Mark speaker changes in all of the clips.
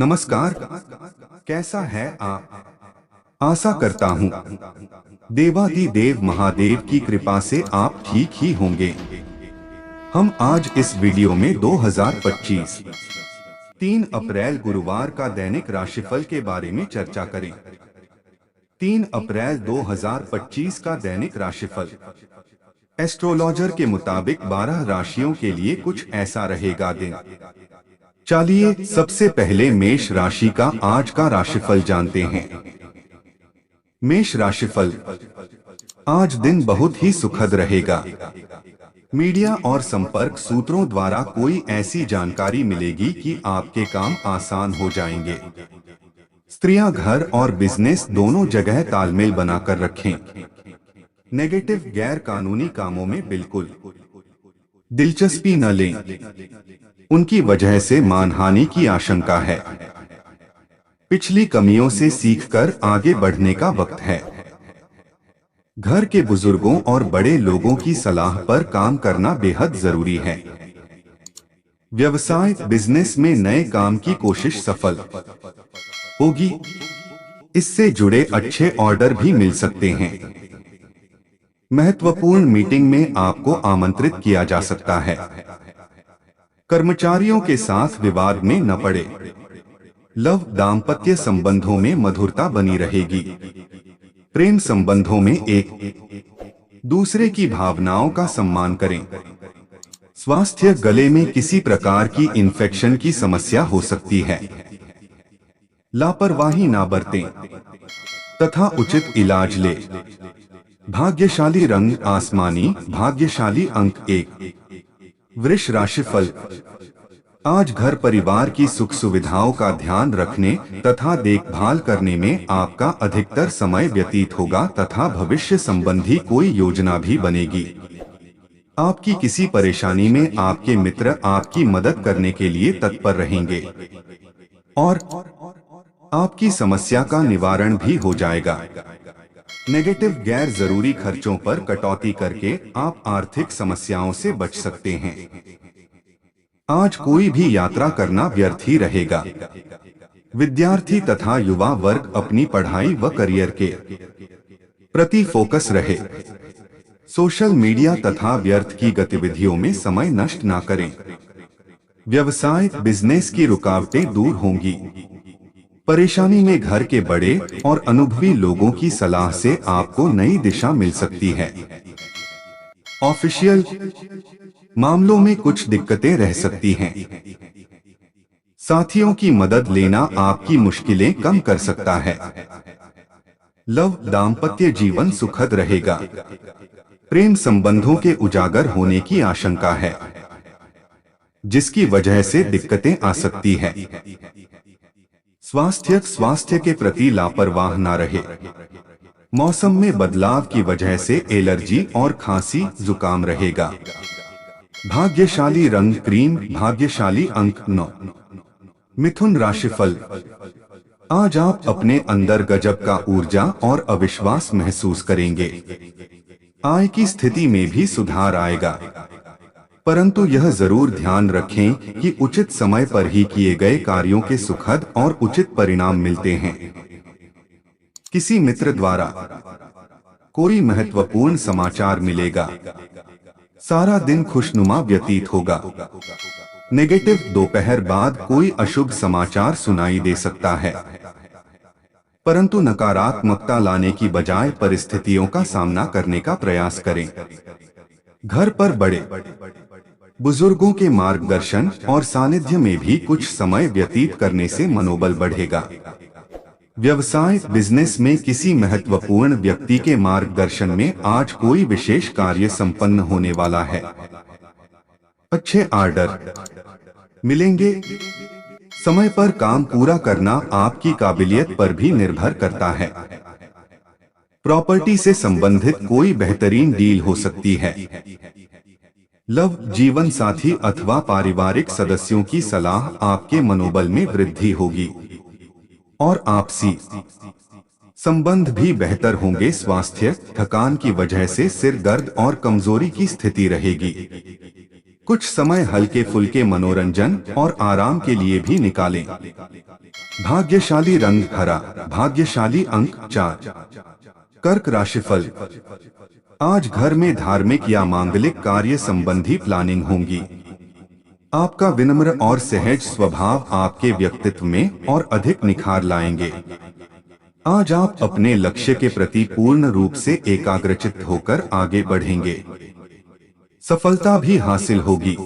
Speaker 1: नमस्कार। कैसा है आप? आशा करता हूँ देवाधिदेव महादेव की कृपा से आप ठीक ही होंगे। हम आज इस वीडियो में 2025 3 अप्रैल गुरुवार का दैनिक राशिफल के बारे में चर्चा करें। 3 अप्रैल 2025 का दैनिक राशिफल एस्ट्रोलॉजर के मुताबिक 12 राशियों के लिए कुछ ऐसा रहेगा दिन। चलिए सबसे पहले मेष राशि का आज का राशिफल जानते हैं। मेष राशिफल, आज दिन बहुत ही सुखद रहेगा। मीडिया और संपर्क सूत्रों द्वारा कोई ऐसी जानकारी मिलेगी कि आपके काम आसान हो जाएंगे। स्त्रियां घर और बिजनेस दोनों जगह तालमेल बनाकर रखें। नेगेटिव गैर कानूनी कामों में बिल्कुल दिलचस्पी न लें, उनकी वजह से मानहानि की आशंका है। पिछली कमियों से सीखकर आगे बढ़ने का वक्त है। घर के बुजुर्गों और बड़े लोगों की सलाह पर काम करना बेहद जरूरी है। व्यवसाय बिजनेस में नए काम की कोशिश सफल होगी। इससे जुड़े अच्छे ऑर्डर भी मिल सकते हैं। महत्वपूर्ण मीटिंग में आपको आमंत्रित किया जा सकता है। कर्मचारियों के साथ विवाद में न पड़े। लव दाम्पत्य संबंधों में मधुरता बनी रहेगी। प्रेम संबंधों में एक दूसरे की भावनाओं का सम्मान करें। स्वास्थ्य, गले में किसी प्रकार की इन्फेक्शन की समस्या हो सकती है। लापरवाही ना बरतें तथा उचित इलाज ले। भाग्यशाली रंग आसमानी, भाग्यशाली अंक 1। वृष राशिफल, आज घर परिवार की सुख सुविधाओं का ध्यान रखने तथा देखभाल करने में आपका अधिकतर समय व्यतीत होगा तथा भविष्य संबंधी कोई योजना भी बनेगी। आपकी किसी परेशानी में आपके मित्र आपकी मदद करने के लिए तत्पर रहेंगे और आपकी समस्या का निवारण भी हो जाएगा। नेगेटिव गैर जरूरी खर्चों पर कटौती करके आप आर्थिक समस्याओं से बच सकते हैं। आज कोई भी यात्रा करना व्यर्थ ही रहेगा। विद्यार्थी तथा युवा वर्ग अपनी पढ़ाई व करियर के प्रति फोकस रहे। सोशल मीडिया तथा व्यर्थ की गतिविधियों में समय नष्ट ना करें। व्यवसाय बिजनेस की रुकावटें दूर होंगी। परेशानी में घर के बड़े और अनुभवी लोगों की सलाह से आपको नई दिशा मिल सकती है। ऑफिशियल मामलों में कुछ दिक्कतें रह सकती हैं। साथियों की मदद लेना आपकी मुश्किलें कम कर सकता है। लव दाम्पत्य जीवन सुखद रहेगा। प्रेम संबंधों के उजागर होने की आशंका है, जिसकी वजह से दिक्कतें आ सकती है। स्वास्थ्य के प्रति लापरवाह ना रहे। मौसम में बदलाव की वजह से एलर्जी और खांसी जुकाम रहेगा। भाग्यशाली रंग क्रीम, भाग्यशाली अंक 9। मिथुन राशिफल, आज आप अपने अंदर गजब का ऊर्जा और अविश्वास महसूस करेंगे। आय की स्थिति में भी सुधार आएगा, परंतु यह जरूर ध्यान रखें कि उचित समय पर ही किए गए कार्यों के सुखद और उचित परिणाम मिलते हैं। किसी मित्र द्वारा कोई महत्वपूर्ण समाचार मिलेगा। सारा दिन खुशनुमा व्यतीत होगा। नेगेटिव दोपहर बाद कोई अशुभ समाचार सुनाई दे सकता है, परंतु नकारात्मकता लाने की बजाय परिस्थितियों का सामना करने का प्रयास करें। घर पर बड़े बुजुर्गों के मार्गदर्शन और सानिध्य में भी कुछ समय व्यतीत करने से मनोबल बढ़ेगा। व्यवसाय बिजनेस में किसी महत्वपूर्ण व्यक्ति के मार्गदर्शन में आज कोई विशेष कार्य संपन्न होने वाला है। अच्छे ऑर्डर मिलेंगे। समय पर काम पूरा करना आपकी काबिलियत पर भी निर्भर करता है। प्रॉपर्टी से संबंधित कोई बेहतरीन डील हो सकती है। लव जीवन साथी अथवा पारिवारिक सदस्यों की सलाह आपके मनोबल में वृद्धि होगी और आपसी संबंध भी बेहतर होंगे। स्वास्थ्य थकान की वजह से सिर दर्द और कमजोरी की स्थिति रहेगी। कुछ समय हल्के फुल्के मनोरंजन और आराम के लिए भी निकालें। भाग्यशाली रंग हरा, भाग्यशाली अंक 4। कर्क राशिफल। आज घर में धार्मिक या मांगलिक कार्य संबंधी प्लानिंग होंगी। आपका विनम्र और सहज स्वभाव आपके व्यक्तित्व में और अधिक निखार लाएंगे। आज आप अपने लक्ष्य के प्रति पूर्ण रूप से एकाग्रचित्त होकर आगे बढ़ेंगे। सफलता भी हासिल होगी।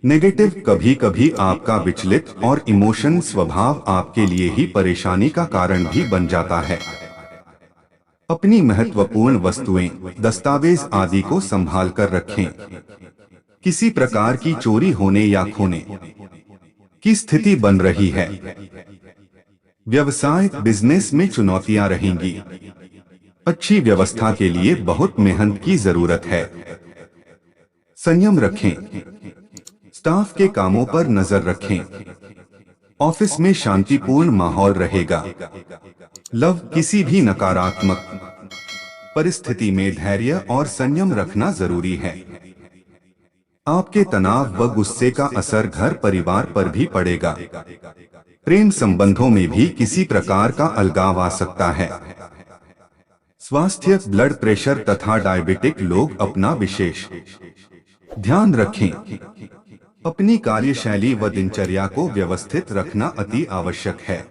Speaker 1: नेगेटिव कभी कभी आपका विचलित और इमोशन स्वभाव आपके लिए ही परेशानी का कारण भी बन जाता है। अपनी महत्वपूर्ण वस्तुएं, दस्तावेज आदि को संभाल कर रखें। किसी प्रकार की चोरी होने या खोने की स्थिति बन रही है। व्यवसाय बिजनेस में चुनौतियां रहेंगी। अच्छी व्यवस्था के लिए बहुत मेहनत की जरूरत है। संयम रखें। स्टाफ के कामों पर नजर रखें। ऑफिस में शांतिपूर्ण माहौल रहेगा। लव किसी भी नकारात्मक परिस्थिति में धैर्य और संयम रखना जरूरी है। आपके तनाव व गुस्से का असर घर परिवार पर भी पड़ेगा। प्रेम संबंधों में भी किसी प्रकार का अलगाव आ सकता है। स्वास्थ्य ब्लड प्रेशर तथा डायबिटिक लोग अपना विशेष ध्यान रखें। अपनी कार्यशैली व दिनचर्या को व्यवस्थित रखना अति आवश्यक है।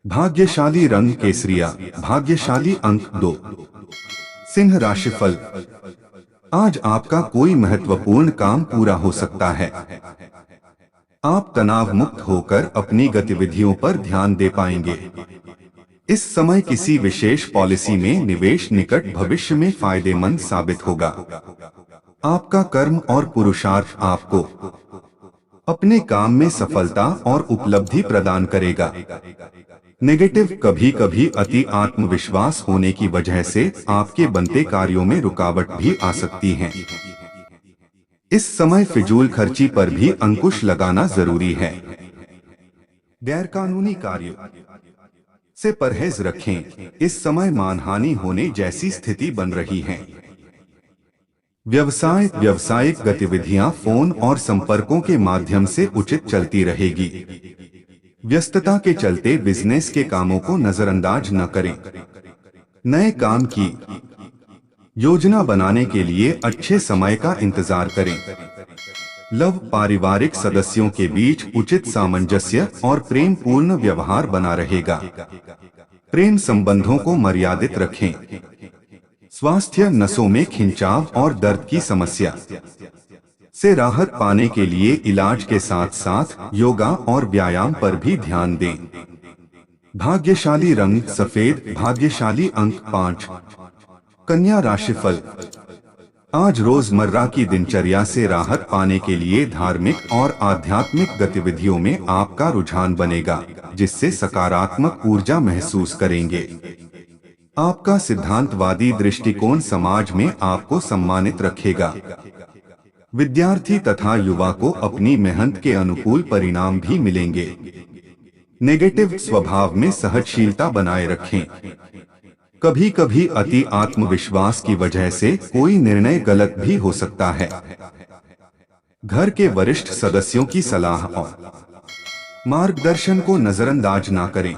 Speaker 1: भाग्यशाली रंग केसरिया, भाग्यशाली अंक 2। सिंह राशिफल। आज आपका कोई महत्वपूर्ण काम पूरा हो सकता है। आप तनाव मुक्त होकर अपनी गतिविधियों पर ध्यान दे पाएंगे। इस समय किसी विशेष पॉलिसी में निवेश निकट भविष्य में फायदेमंद साबित होगा। आपका कर्म और पुरुषार्थ आपको अपने काम में सफलता और उपलब्धि प्रदान करेगा। नेगेटिव कभी कभी अति आत्मविश्वास होने की वजह से आपके बनते कार्यों में रुकावट भी आ सकती है। इस समय फिजूल खर्ची पर भी अंकुश लगाना जरूरी है। गैरकानूनी कार्य से परहेज रखें। इस समय मानहानि होने जैसी स्थिति बन रही है। व्यावसायिक गतिविधियां फोन और संपर्कों के माध्यम से उचित चलती रहेगी। व्यस्तता के चलते बिजनेस के कामों को नजरअंदाज न करें। नए काम की योजना बनाने के लिए अच्छे समय का इंतजार करें। लव पारिवारिक सदस्यों के बीच उचित सामंजस्य और प्रेम पूर्ण व्यवहार बना रहेगा। प्रेम संबंधों को मर्यादित रखें। स्वास्थ्य नसों में खिंचाव और दर्द की समस्या से राहत पाने के लिए इलाज के साथ साथ योगा और व्यायाम पर भी ध्यान दें। भाग्यशाली रंग सफेद, भाग्यशाली अंक 5। कन्या राशिफल। आज रोजमर्रा की दिनचर्या से राहत पाने के लिए धार्मिक और आध्यात्मिक गतिविधियों में आपका रुझान बनेगा, जिससे सकारात्मक ऊर्जा महसूस करेंगे। आपका सिद्धांतवादी दृष्टिकोण समाज में आपको सम्मानित रखेगा। विद्यार्थी तथा युवा को अपनी मेहनत के अनुकूल परिणाम भी मिलेंगे। नेगेटिव स्वभाव में सहनशीलता बनाए रखें। कभी कभी अति आत्मविश्वास की वजह से कोई निर्णय गलत भी हो सकता है। घर के वरिष्ठ सदस्यों की सलाह और मार्गदर्शन को नजरअंदाज ना करें।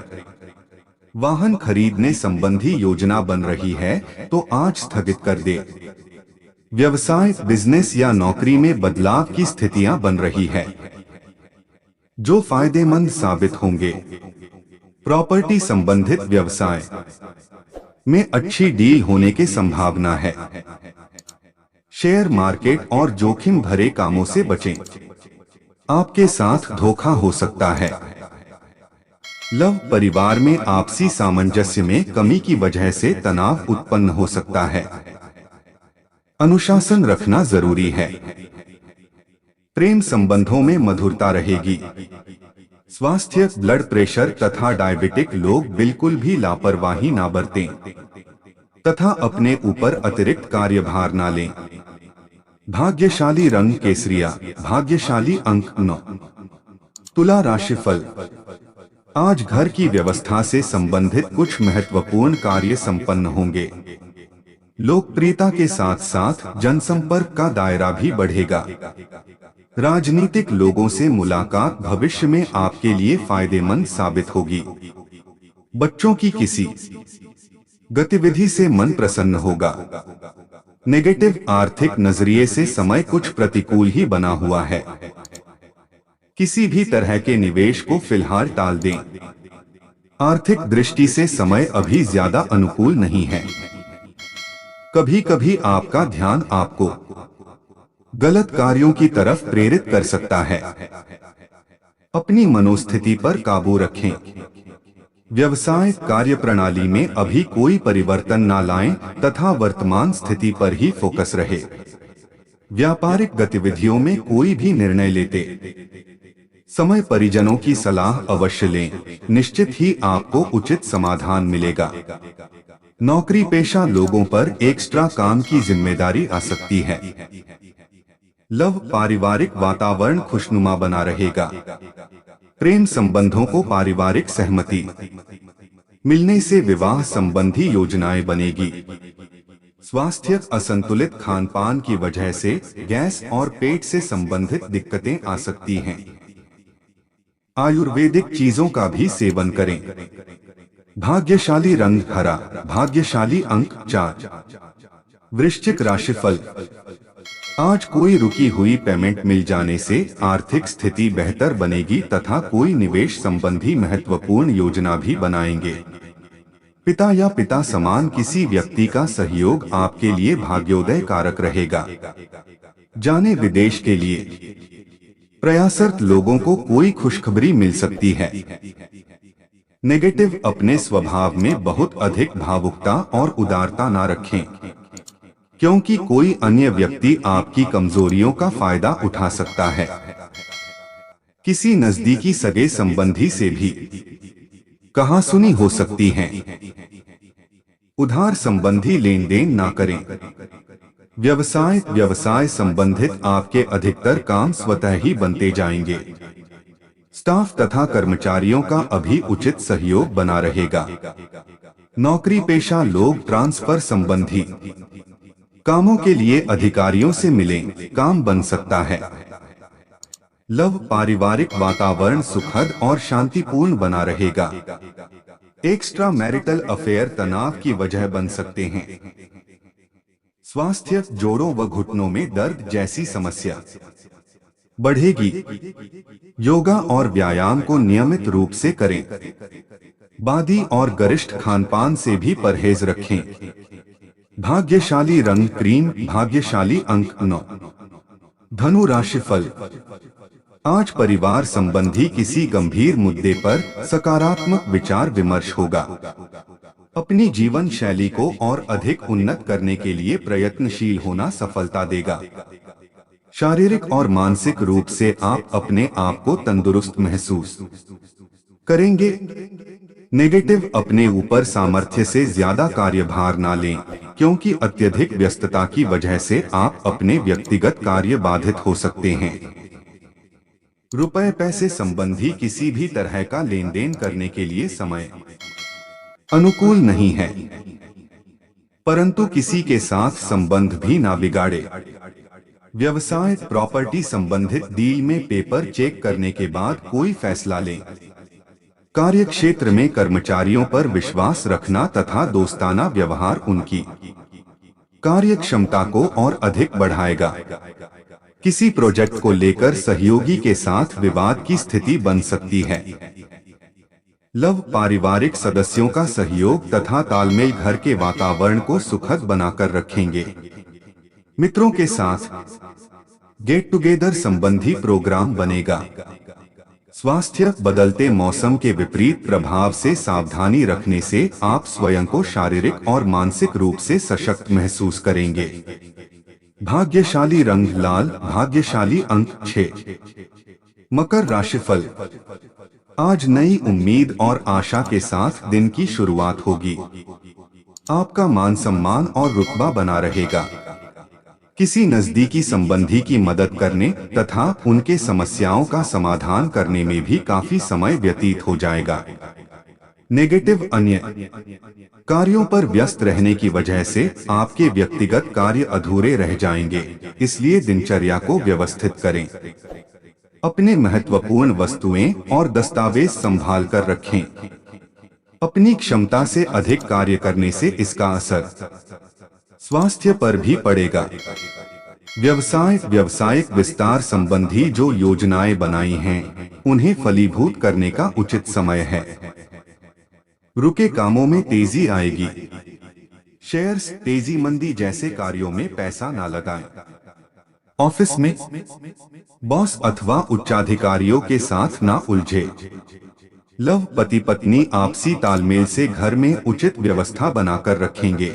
Speaker 1: वाहन खरीदने संबंधी योजना बन रही है तो आज स्थगित कर दे। व्यवसाय बिजनेस या नौकरी में बदलाव की स्थितियां बन रही है, जो फायदेमंद साबित होंगे। प्रॉपर्टी संबंधित व्यवसाय में अच्छी डील होने की संभावना है। शेयर मार्केट और जोखिम भरे कामों से बचें। आपके साथ धोखा हो सकता है। लव परिवार में आपसी सामंजस्य में कमी की वजह से तनाव उत्पन्न हो सकता है। अनुशासन रखना जरूरी है। प्रेम संबंधों में मधुरता रहेगी। स्वास्थ्य ब्लड प्रेशर तथा डायबिटिक लोग बिल्कुल भी लापरवाही ना बरतें तथा अपने ऊपर अतिरिक्त कार्यभार ना लें। भाग्यशाली रंग केसरिया, भाग्यशाली अंक 9। तुला राशिफल। आज घर की व्यवस्था से संबंधित कुछ महत्वपूर्ण कार्य संपन्न होंगे। लोकप्रियता के साथ साथ जनसंपर्क का दायरा भी बढ़ेगा। राजनीतिक लोगों से मुलाकात भविष्य में आपके लिए फायदेमंद साबित होगी। बच्चों की किसी गतिविधि से मन प्रसन्न होगा। नेगेटिव आर्थिक नजरिए से समय कुछ प्रतिकूल ही बना हुआ है। किसी भी तरह के निवेश को फिलहाल टाल दें। आर्थिक दृष्टि से समय अभी ज्यादा अनुकूल नहीं है। कभी कभी आपका ध्यान आपको गलत कार्यों की तरफ प्रेरित कर सकता है। अपनी मनोस्थिति पर काबू रखें। व्यवसाय कार्यप्रणाली में अभी कोई परिवर्तन न लाएं तथा वर्तमान स्थिति पर ही फोकस रहे। व्यापारिक गतिविधियों में कोई भी निर्णय लेते समय परिजनों की सलाह अवश्य लें। निश्चित ही आपको उचित समाधान मिलेगा। नौकरी पेशा लोगों पर एक्स्ट्रा काम की जिम्मेदारी आ सकती है। लव पारिवारिक वातावरण खुशनुमा बना रहेगा। प्रेम संबंधों को पारिवारिक सहमति मिलने से विवाह संबंधी योजनाएं बनेगी। स्वास्थ्य असंतुलित खानपान की वजह से गैस और पेट से संबंधित दिक्कतें आ सकती हैं। आयुर्वेदिक चीजों का भी सेवन करें। भाग्यशाली रंग हरा। भाग्यशाली अंक 4। वृश्चिक राशिफल। आज कोई रुकी हुई पेमेंट मिल जाने से आर्थिक स्थिति बेहतर बनेगी तथा कोई निवेश संबंधी महत्वपूर्ण योजना भी बनाएंगे। पिता या पिता समान किसी व्यक्ति का सहयोग आपके लिए भाग्योदय कारक रहेगा। जाने विदेश के लिए प्रयासरत लोगों को कोई खुशखबरी मिल सकती है। नेगेटिव अपने स्वभाव में बहुत अधिक भावुकता और उदारता न रखें, क्योंकि कोई अन्य व्यक्ति आपकी कमजोरियों का फायदा उठा सकता है। किसी नजदीकी सगे संबंधी से भी कहासुनी हो सकती है। उधार संबंधी लेन देन ना करें। व्यवसाय संबंधित आपके अधिकतर काम स्वतः ही बनते जाएंगे। स्टाफ तथा कर्मचारियों का अभी उचित सहयोग बना रहेगा। नौकरी पेशा लोग ट्रांसफर संबंधी कामों के लिए अधिकारियों से मिलें, काम बन सकता है। लव पारिवारिक वातावरण सुखद और शांतिपूर्ण बना रहेगा। एक्स्ट्रा मैरिटल अफेयर तनाव की वजह बन सकते हैं। स्वास्थ्य जोड़ों व घुटनों में दर्द जैसी समस्या बढ़ेगी। योगा और व्यायाम को नियमित रूप से करें। बादी और गरिष्ठ खानपान से भी परहेज रखें। भाग्यशाली रंग क्रीम। भाग्यशाली अंक 9। धनु राशिफल। आज परिवार संबंधी किसी गंभीर मुद्दे पर सकारात्मक विचार विमर्श होगा। अपनी जीवन शैली को और अधिक उन्नत करने के लिए प्रयत्नशील होना सफलता देगा। शारीरिक और मानसिक रूप से आप अपने आप को तंदुरुस्त महसूस करेंगे। नेगेटिव अपने ऊपर सामर्थ्य से ज्यादा कार्यभार ना लें, क्योंकि अत्यधिक व्यस्तता की वजह से आप अपने व्यक्तिगत कार्य बाधित हो सकते हैं। रुपए पैसे संबंधी किसी भी तरह का लेन देन करने के लिए समय अनुकूल नहीं है, परंतु किसी के साथ संबंध भी ना बिगाड़े। व्यवसाय प्रॉपर्टी संबंधित डील में पेपर चेक करने के बाद कोई फैसला लें। कार्य क्षेत्र में कर्मचारियों पर विश्वास रखना तथा दोस्ताना व्यवहार उनकी कार्य क्षमता को और अधिक बढ़ाएगा। किसी प्रोजेक्ट को लेकर सहयोगी के साथ विवाद की स्थिति बन सकती है। लव पारिवारिक सदस्यों का सहयोग तथा तालमेल घर के वातावरण को सुखद बनाकर रखेंगे। मित्रों के साथ गेट टुगेदर संबंधी प्रोग्राम बनेगा। स्वास्थ्य बदलते मौसम के विपरीत प्रभाव से सावधानी रखने से आप स्वयं को शारीरिक और मानसिक रूप से सशक्त महसूस करेंगे। भाग्यशाली रंग लाल। भाग्यशाली अंक 6। मकर राशिफल। आज नई उम्मीद और आशा के साथ दिन की शुरुआत होगी। आपका मान सम्मान और रुतबा बना रहेगा। किसी नजदीकी संबंधी की मदद करने तथा उनके समस्याओं का समाधान करने में भी काफी समय व्यतीत हो जाएगा। नेगेटिव अन्य कार्यों पर व्यस्त रहने की वजह से आपके व्यक्तिगत कार्य अधूरे रह जाएंगे, इसलिए दिनचर्या को व्यवस्थित करें। अपने महत्वपूर्ण वस्तुएं और दस्तावेज संभाल कर रखें। अपनी क्षमता से अधिक कार्य करने से इसका असर स्वास्थ्य पर भी पड़ेगा। व्यावसायिक विस्तार संबंधी जो योजनाएं बनाई हैं, उन्हें फलीभूत करने का उचित समय है। रुके कामों में तेजी आएगी। शेयर्स, तेजी मंदी जैसे कार्यों में पैसा ना लगाएं। ऑफिस में बॉस अथवा उच्चाधिकारियों के साथ ना उलझे। लव, पति पत्नी आपसी तालमेल से घर में उचित व्यवस्था बनाकर रखेंगे।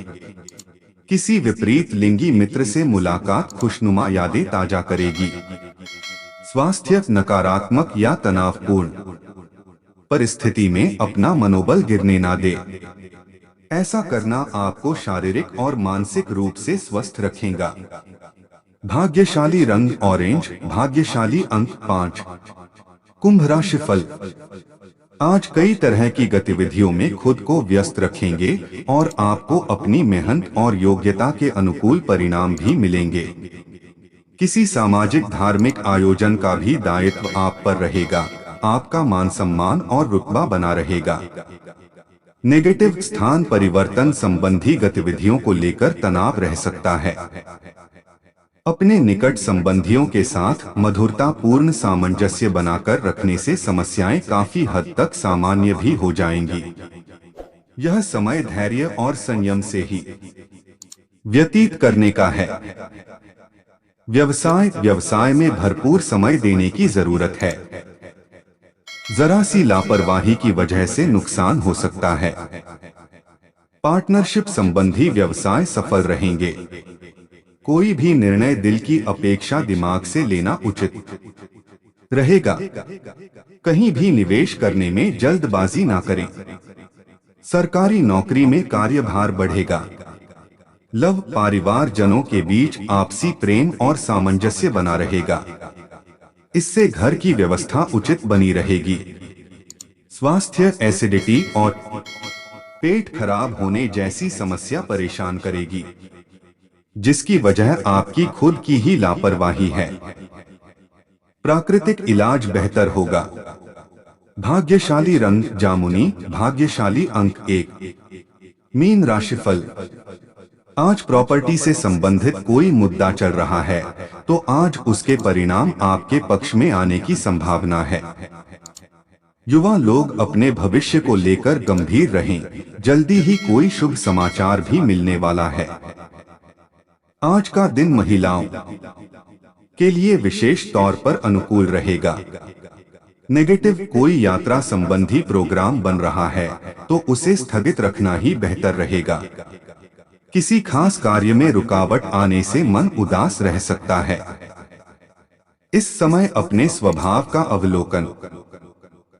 Speaker 1: किसी विपरीत लिंगी मित्र से मुलाकात खुशनुमा यादें ताजा करेगी। स्वास्थ्य नकारात्मक या तनावपूर्ण परिस्थिति में अपना मनोबल गिरने ना दे। ऐसा करना आपको शारीरिक और मानसिक रूप से स्वस्थ रखेगा। भाग्यशाली रंग ऑरेंज, भाग्यशाली अंक 5। कुंभ राशिफल। आज कई तरह की गतिविधियों में खुद को व्यस्त रखेंगे और आपको अपनी मेहनत और योग्यता के अनुकूल परिणाम भी मिलेंगे। किसी सामाजिक धार्मिक आयोजन का भी दायित्व आप पर रहेगा। आपका मान सम्मान और रुतबा बना रहेगा। नेगेटिव स्थान परिवर्तन संबंधी गतिविधियों को लेकर तनाव रह सकता है। अपने निकट संबंधियों के साथ मधुरतापूर्ण सामंजस्य बनाकर रखने से समस्याएं काफी हद तक सामान्य भी हो जाएंगी। यह समय धैर्य और संयम से ही व्यतीत करने का है। व्यवसाय में भरपूर समय देने की जरूरत है। जरा सी लापरवाही की वजह से नुकसान हो सकता है। पार्टनरशिप संबंधी व्यवसाय सफल रहेंगे। कोई भी निर्णय दिल की अपेक्षा दिमाग से लेना उचित रहेगा। कहीं भी निवेश करने में जल्दबाजी ना करें। सरकारी नौकरी में कार्यभार बढ़ेगा। लव, परिवार जनों के बीच आपसी प्रेम और सामंजस्य बना रहेगा। इससे घर की व्यवस्था उचित बनी रहेगी। स्वास्थ्य एसिडिटी और पेट खराब होने जैसी समस्या परेशान करेगी, जिसकी वजह आपकी खुद की ही लापरवाही है। प्राकृतिक इलाज बेहतर होगा। भाग्यशाली रंग जामुनी, भाग्यशाली अंक 1। मीन राशिफल। आज प्रॉपर्टी से संबंधित कोई मुद्दा चल रहा है तो आज उसके परिणाम आपके पक्ष में आने की संभावना है। युवा लोग अपने भविष्य को लेकर गंभीर रहें। जल्दी ही कोई शुभ समाचार भी मिलने वाला है। आज का दिन महिलाओं के लिए विशेष तौर पर अनुकूल रहेगा। नेगेटिव, कोई यात्रा संबंधी प्रोग्राम बन रहा है तो उसे स्थगित रखना ही बेहतर रहेगा। किसी खास कार्य में रुकावट आने से मन उदास रह सकता है। इस समय अपने स्वभाव का अवलोकन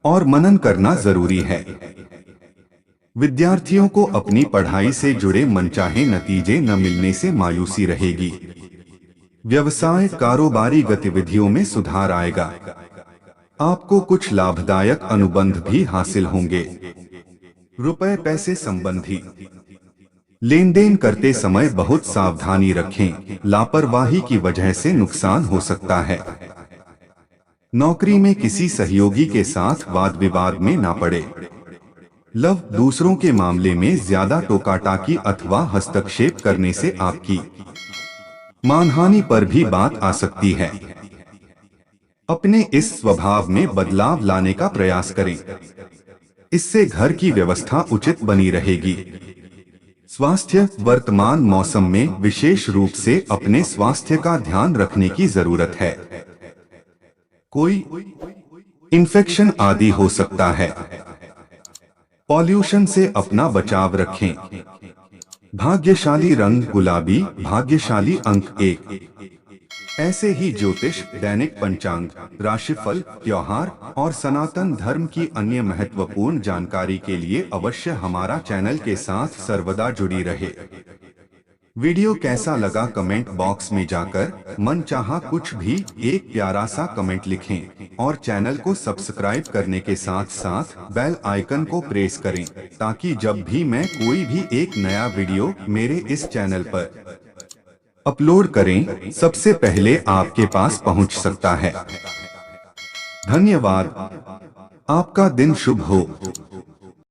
Speaker 1: और मनन करना जरूरी है। विद्यार्थियों को अपनी पढ़ाई से जुड़े मनचाहे नतीजे न मिलने से मायूसी रहेगी। व्यवसाय कारोबारी गतिविधियों में सुधार आएगा। आपको कुछ लाभदायक अनुबंध भी हासिल होंगे। रुपए पैसे संबंधी लेन देन करते समय बहुत सावधानी रखें। लापरवाही की वजह से नुकसान हो सकता है। नौकरी में किसी सहयोगी के साथ वाद विवाद में ना पड़े। लव, दूसरों के मामले में ज्यादा टोकाटाकी अथवा हस्तक्षेप करने से आपकी मानहानि पर भी बात आ सकती है। अपने इस स्वभाव में बदलाव लाने का प्रयास करें। इससे घर की व्यवस्था उचित बनी रहेगी। स्वास्थ्य, वर्तमान मौसम में विशेष रूप से अपने स्वास्थ्य का ध्यान रखने की जरूरत है। कोई इन्फेक्शन आदि हो सकता है। पॉल्यूशन से अपना बचाव रखें। भाग्यशाली रंग गुलाबी, भाग्यशाली अंक 1। ऐसे ही ज्योतिष, दैनिक पंचांग, राशिफल, त्योहार और सनातन धर्म की अन्य महत्वपूर्ण जानकारी के लिए अवश्य हमारा चैनल के साथ सर्वदा जुड़ी रहे। वीडियो कैसा लगा कमेंट बॉक्स में जाकर मनचाहा कुछ भी एक प्यारा सा कमेंट लिखें और चैनल को सब्सक्राइब करने के साथ साथ बेल आइकन को प्रेस करें ताकि जब भी मैं कोई भी एक नया वीडियो मेरे इस चैनल पर अपलोड करें सबसे पहले आपके पास पहुंच सकता है। धन्यवाद। आपका दिन शुभ हो।